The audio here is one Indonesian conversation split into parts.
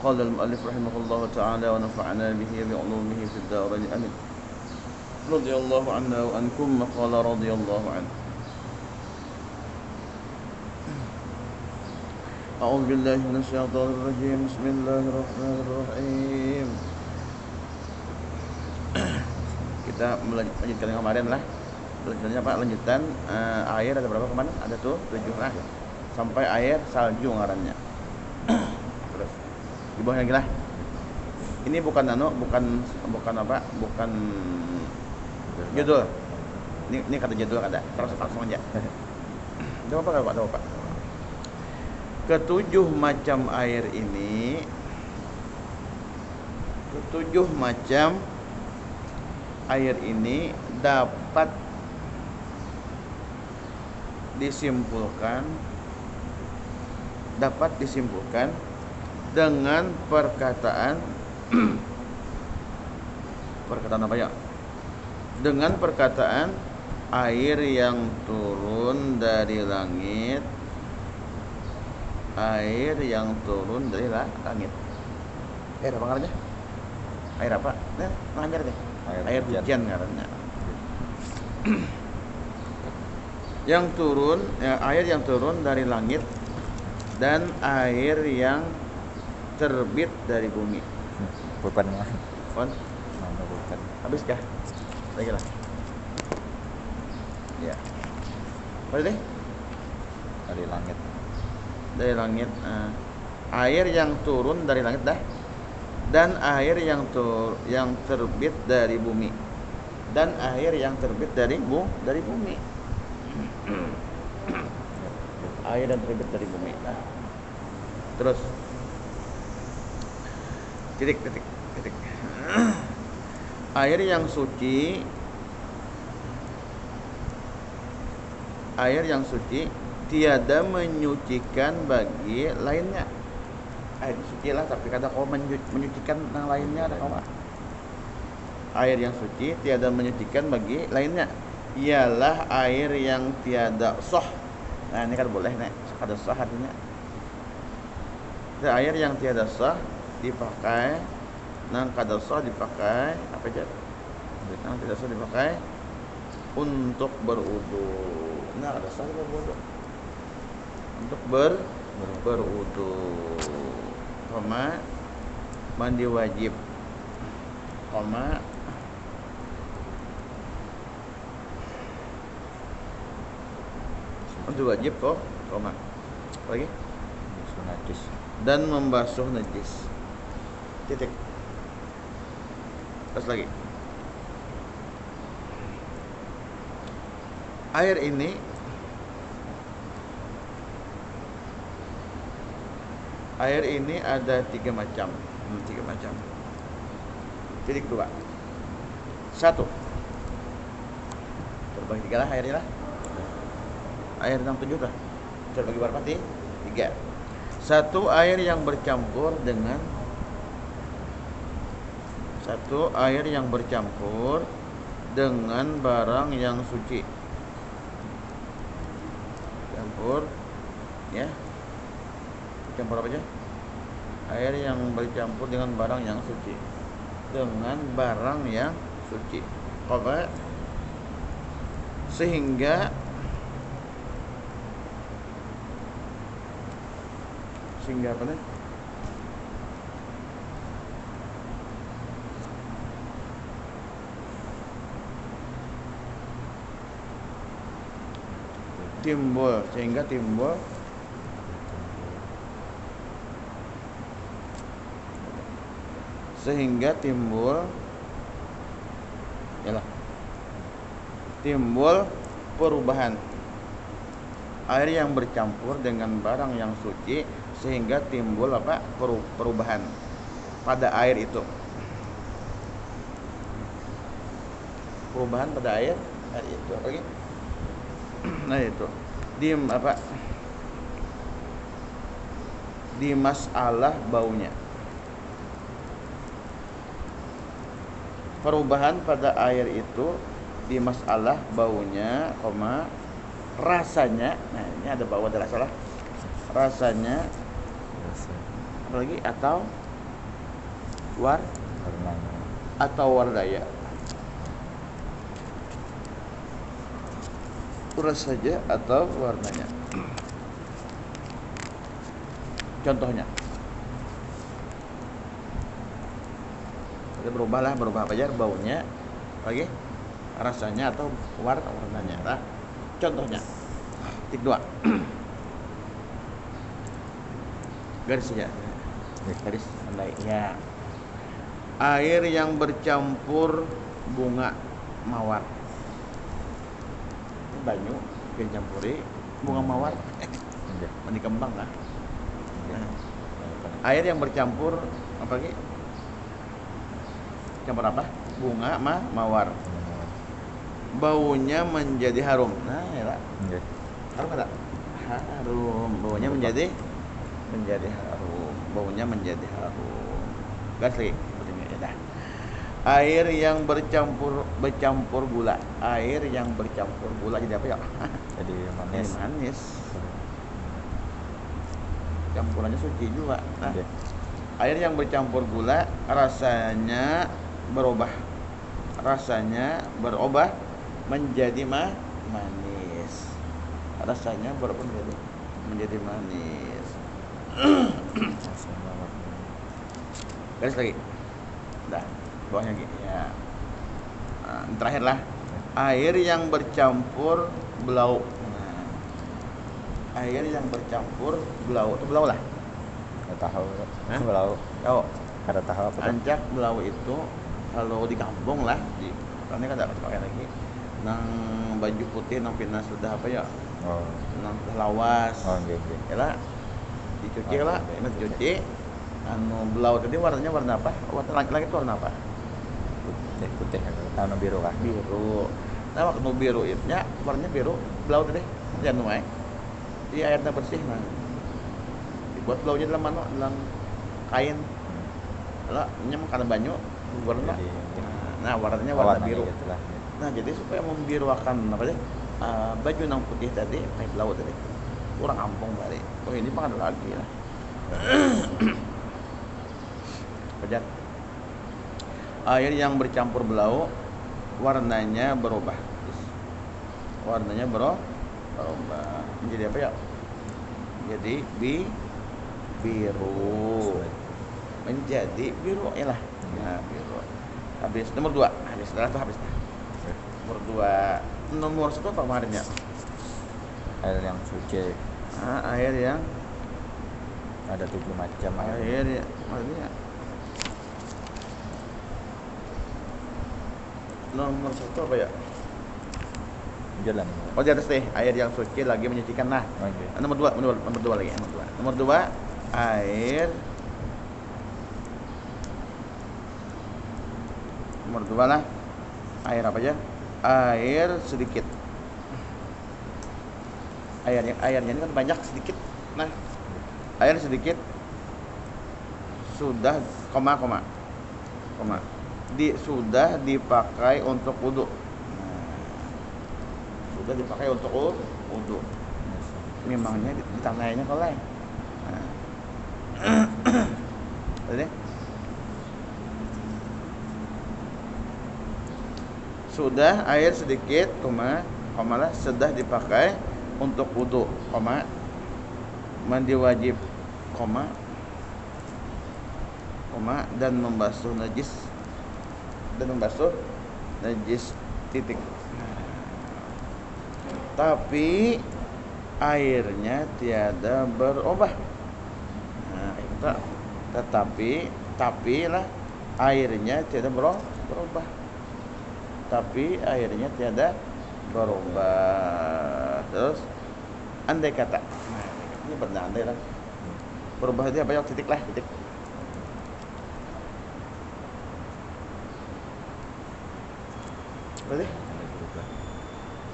قال المؤلف رحمه الله تعالى ونفعنا به بعلومه في الدارين آمين. رضي الله عنا وعنكم. قال رضي الله عنه أعوذ بالله من الشيطان الرجيم. بسم الله الرحمن الرحيم. Kita melanjutkan yang kemarin lah. Lanjutannya Pak, lanjutan air ada berapa kemana? Ada tuh 7 lah. Sampai air salju ngarannya. Terus di bawah lagi lah. Ini bukan bukan apa? Bukan judul. Ini kata judul ada. Terus langsung aja. Ada apa Pak? Ada apa? Ketujuh macam air ini, ketujuh macam air ini dapat disimpulkan dengan perkataan perkataan apa ya? Dengan perkataan air yang turun dari langit, air yang turun dari langit. Air apa namanya? Air apa? Nah, ngajar deh. Air hujan katanya. Yang turun, ya, air yang turun dari langit dan air yang terbit dari bumi. Bukan mah. Kon? Bukan. Habis kah? Lagi lah. Ya. Apa deh? Dari langit. Dari langit. Air yang turun dari langit dah. Dan air yang terbit dari bumi. Dan air yang terbit dari bumi. Air yang terbit dari bumi. Nah. Terus titik. Air yang suci tiada menyucikan bagi lainnya. Air suci lah, tapi kata kau menyucikan yang lainnya ada kau. Air yang suci tiada menyucikan bagi lainnya ialah air yang tiada sah. Nah ini kan boleh nih, ada sah artinya. Air yang tiada sah dipakai, nang kada sah dipakai apa aja? Nang tidak sah dipakai untuk berwudu. Nah kada sah berwudu. Untuk berwudu. Koma mandi wajib. Koma mandi wajib kok. Koma lagi Najis. dan membasuh najis. Titik. Terus lagi. Air ini ada 3 macam. 3 macam. Titik 2. 1. Terbagi 3 lah airnya lah. Air yang 7 lah. Terbagi berapa sih? 3. 1 air yang bercampur dengan barang yang suci. Campur ya. Campur apa aja? Air yang bercampur dengan barang yang suci. Dengan barang yang suci. Apa? Sehingga apa nih? Sehingga timbul perubahan. Air yang bercampur dengan barang yang suci sehingga timbul apa? Perubahan pada air itu. Perubahan pada air itu apa lagi? Nah itu di masalah baunya. Perubahan pada air itu di masalah baunya, rasanya. Nah ini ada bau, ada rasa lah. Rasanya apalagi atau war warnanya. atau wardaya. Uras saja atau warnanya. Contohnya berubah apa aja, baunya, lagi rasanya atau warnanya lah. Contohnya titik 2 garis ya, garis tandai ya. Air yang bercampur bunga mawar, banyu dicampuri bunga mawar, Iya. mandi kembang lah. Iya. Air yang bercampur apa lagi? Campur apa? Bunga mawar. Baunya menjadi harum. Nah, ya lah. Iya. Harum ada? Harum. Baunya menjadi harum. Baunya menjadi harum. Gas lagi. Sepertinya ya dah. Air yang bercampur gula. Air yang bercampur gula jadi apa ya? Jadi manis. Jadi manis. Campurannya suci juga. Nah, Iya. air yang bercampur gula rasanya berubah menjadi manis. Rasanya berubah menjadi manis. Rasanya warna. Garis lagi. Dah, bawahnya gini ya. Nah, ini terakhir lah. Air yang bercampur belau. Nah, air yang bercampur belau itu belau lah. Nggak tahu. Hah? Belau. Oh, Kada tahu apa tuh. ancak belau itu kalau di kampung lah, di karena kan ada pakai lagi. Nang baju putih nang pina sudah apa ya? Oh. Nang lawas. Oh, iya. Yalah dicuci Oh, lah, iya, ini iya. dicuci. Anu belau tadi warnanya warna apa? Warna laki-laki itu warna apa? Putih. Warna biru kah? Biru. Nah, waktu biru itu nya warnanya biru, belau tadi. Jangan wae. Di airnya bersih nah. Dibuat belaunya dalam mana? Dalam kain. Lah, nya karena banyu warna. Jadi, Nah, warnanya oh, warna warnanya biru. gitu lah. Nah, jadi supaya membiruakan apa sih? Baju nang putih tadi, naik belau tadi. Kurang ampung balik. Oh, ini mah ada lagi lah. Pejat. Air yang bercampur belau warnanya berubah. Warnanya berubah. Menjadi apa ya? Jadi biru. Menjadi biru ya lah. Nah, biru. Habis nomor 2. Habis setelah itu habis. Nomor 2. Nomor 1 apa kemarinnya? Air yang suci Air yang ada 7 macam air ya, maksudnya nomor 1 apa ya? jalan. Oh, di atas deh, air yang suci lagi menyucikan lah. Oh, iya. Nomor 2 lagi, nomor 2 air nomor 2 lah. Air apa aja? Air sedikit. Airnya ini kan banyak sedikit. Nah, air sedikit sudah sudah dipakai untuk wudu. Sudah dipakai untuk wudu. Memangnya ditanyanya kalau Tadi sudah air sedikit, lah sudah dipakai untuk wudu, mandi wajib, dan membasuh najis titik. Tapi airnya tiada berubah. Nah, itu tapi lah airnya tiada berubah. Tapi airnya tiada berubah. Terus andai kata. Nah, ini berandai lah. Berubah itu apa ya? Titik. Berarti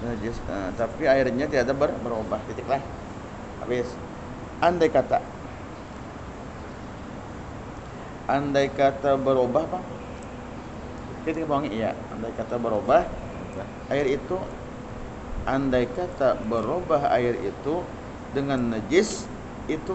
najis, tapi airnya tidak ada berubah, titik lah. Habis. Andai kata berubah Pak. Kita bohongi iya. Andai kata berubah air itu, andai kata berubah air itu dengan najis itu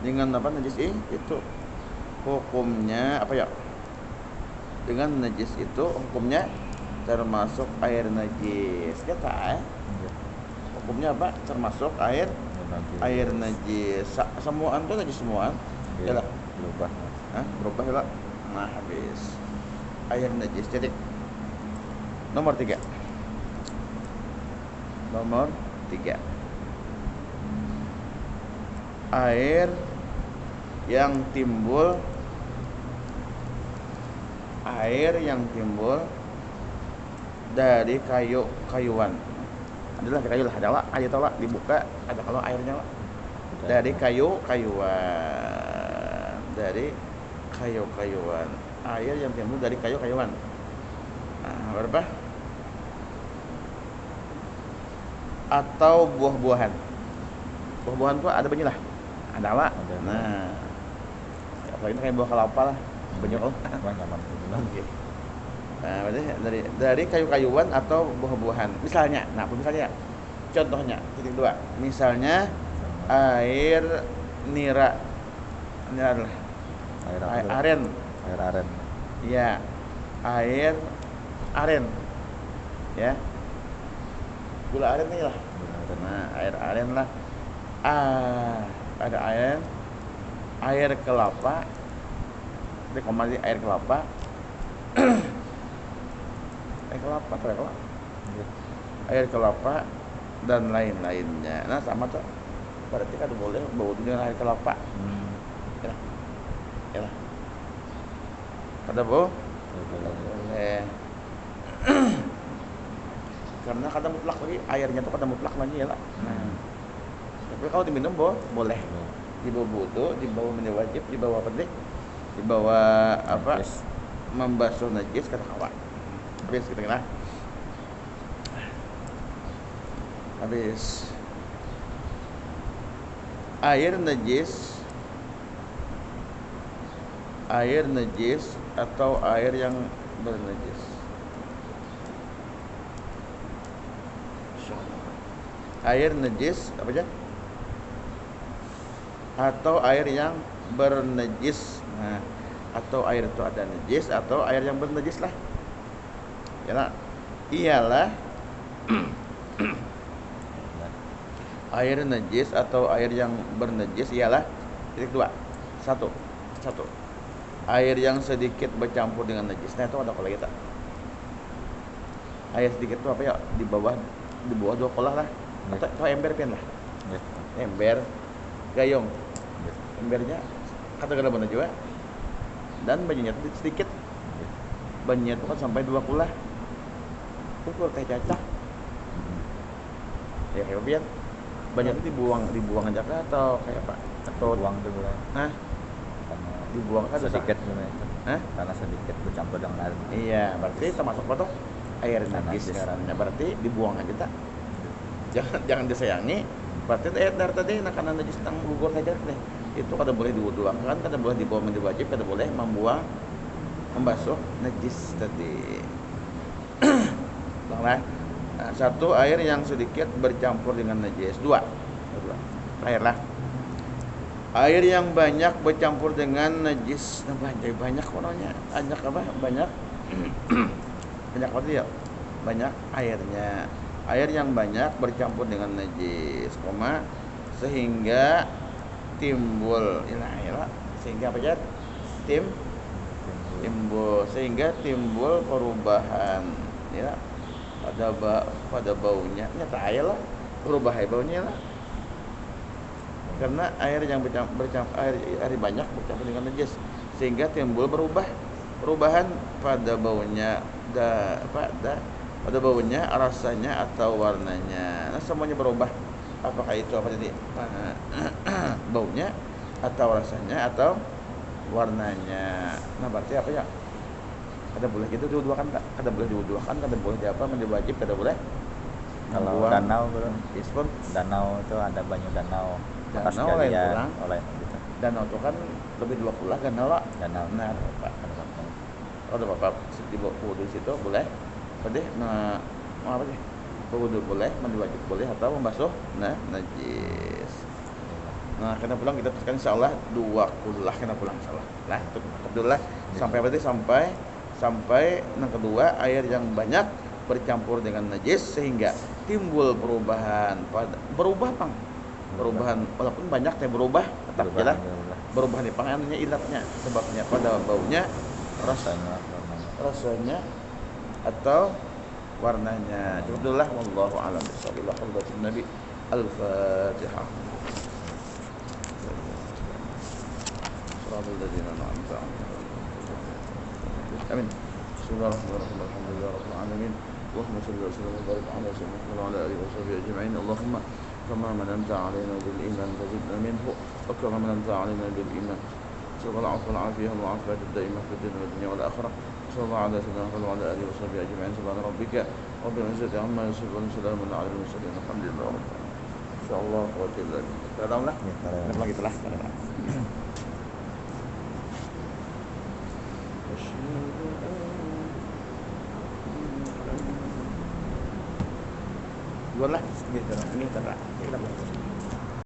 dengan apa najis itu hukumnya apa ya? Dengan najis itu hukumnya termasuk air najis. Kita Iya. hukumnya apa? Termasuk air najis. Semuaan tuh najis semuaan. Iya. Ya lah. Berubah. Hah? Berubah ya lah. Nah, habis. Air najis. Jadi nomor 3. Nomor 3. Air yang timbul dari kayu-kayuan. Adalah kayu lah, ada lah, ayo tolak dibuka, ada kalau airnya lah. Dari kayu-kayuan. Dari kayu-kayuan. Air yang timbul dari kayu-kayuan. Nah, berapa? Atau buah-buahan. Buah-buahan tuh ada banyak lah. Ada lah. Ada. Nah, apalagi kayak buah kelapa lah. Banyak lah. Wah, nyaman. Oke. Nah, berarti dari kayu-kayuan atau buah-buahan. Misalnya, apa misalnya? Contohnya, titik 2. Misalnya air nira. Ini adalah Air apa? air aren. Air aren. Ya. Air aren. Ya. Gula aren nih lah. Nah, air aren lah. Ada air kelapa. Ini komadi air kelapa. Air kelapa. Iya. Air kelapa dan lain-lainnya. Nah, sama tuh. Berarti kan boleh bau dengan air kelapa. Ya lah. Ada bau? Boleh. Karena kadang mutlak lagi airnya tuh kadang mutlak lagi ya lah. Nah, tapi kalau diminum boleh. Dibawa wudu, dibawa mandi wajib, dibawa apa deh? Dibawa apa? Najis. Membasuh najis kata kawan. Habis kita kena. Habis. Air najis atau air yang bernajis. Air najis apa aja? Atau air yang bernajis. Nah, atau air itu ada najis atau air yang bernajis lah. Iyalah air najis atau air yang bernajis ialah titik 2. Satu. Air yang sedikit bercampur dengan najis. Nah, itu ada kolah kita. Air sedikit itu apa ya? Di bawah 2 kolah lah. Atau ember pian lah. Iya. Ember gayung. Iya. Embernya kata gada benar juga. Dan banyaknya itu sedikit. Iya. Banyaknya itu kan sampai 2 kulah. Itu kalau teh cacah. Ya kayak pian. Banyak itu dibuang aja kah atau kayak apa? Atau Buang tuh boleh. Nah, Karena dibuang kan sedikit itu. Hah? Karena sedikit bercampur dengan air. Iya, berarti termasuk apa tuh? Air najis Najis. ngarannya. Berarti dibuang aja tak. Jangan disayangi. Berarti dari tadi karena najis tentang gugur saja nih. Itu kada boleh diwuduakan, kada boleh dibawa mandi wajib, kada boleh membasuh najis tadi. Nah, satu air yang sedikit bercampur dengan najis. 2. Air lah. Air yang banyak bercampur dengan najis. Nah, banyak orangnya. Banyak apa? Banyak. Banyak apa ya? Banyak airnya. Air yang banyak bercampur dengan najis, sehingga timbul sehingga apa aja? Sehingga timbul perubahan ya pada baunya. Nyata air lah berubah baunya lah. Karena air yang air banyak bercampur dengan najis sehingga timbul perubahan pada baunya pada baunya, rasanya atau warnanya. Nah, semuanya berubah. Apakah itu apa tadi? Baunya atau rasanya atau warnanya. Nah, berarti apa ya? Kada boleh gitu diwuduakan tak? Kada boleh diwuduakan, kada boleh diapa mandi wajib, kada boleh. Kalau Membuang danau bro, ispun. danau itu ada banyak danau. Maka Danau lain sekalian kurang. oleh gitu. Danau itu kan lebih 20 lah danau lah. Danau. Nah, Pak. Kalau ada bapak di wudu situ boleh. Apa deh? Nah, mau apa deh? Wudu boleh, mandi wajib boleh atau membasuh najis. Nah, kena pulang kita teruskan insyaallah 2 kullah kena pulang insyaallah. Lah, itu dulu lah. Sampai berarti sampai yang kedua air yang banyak bercampur dengan najis sehingga timbul perubahan berubah pang. Perubahan walaupun banyak yang berubah tetap Berubah, jelas berubah. berubah nih pangannya ilatnya sebabnya pada baunya Rasanya warnanya. rasanya atau warnanya. Cukup dulu lah wallahu a'lam bishawab. Hadratin Nabi Al-Fatihah. Siratal ladzina an'amta 'alaihim. Amin. Bismillahirrahmanirrahim. Alhamdulillahirabbil alamin. Allahumma shalli wa sallim wa barik ala sayyidina Muhammad wa ala alihi wa sahbihi ajma'in. Allahumma kama manamta 'alaina bil iman fazidna minhu wa kama manamta 'alaina bil iman. Sallallahu alaihi wa afiyah wa afiyat ad-daimah fid dunya wad dunya wal akhirah. Sallallahu ala sayyidina Muhammad wa ala alihi wa sahbihi ajma'in. Subhana rabbika rabbil izzati amma yasifun. Salamun alal mursalin. Alhamdulillah. Insyaallah wa ta'ala. Salam lah. Ya, kalau Kita lagi telah. Dua lah, gitu. Ini terang. Ini kita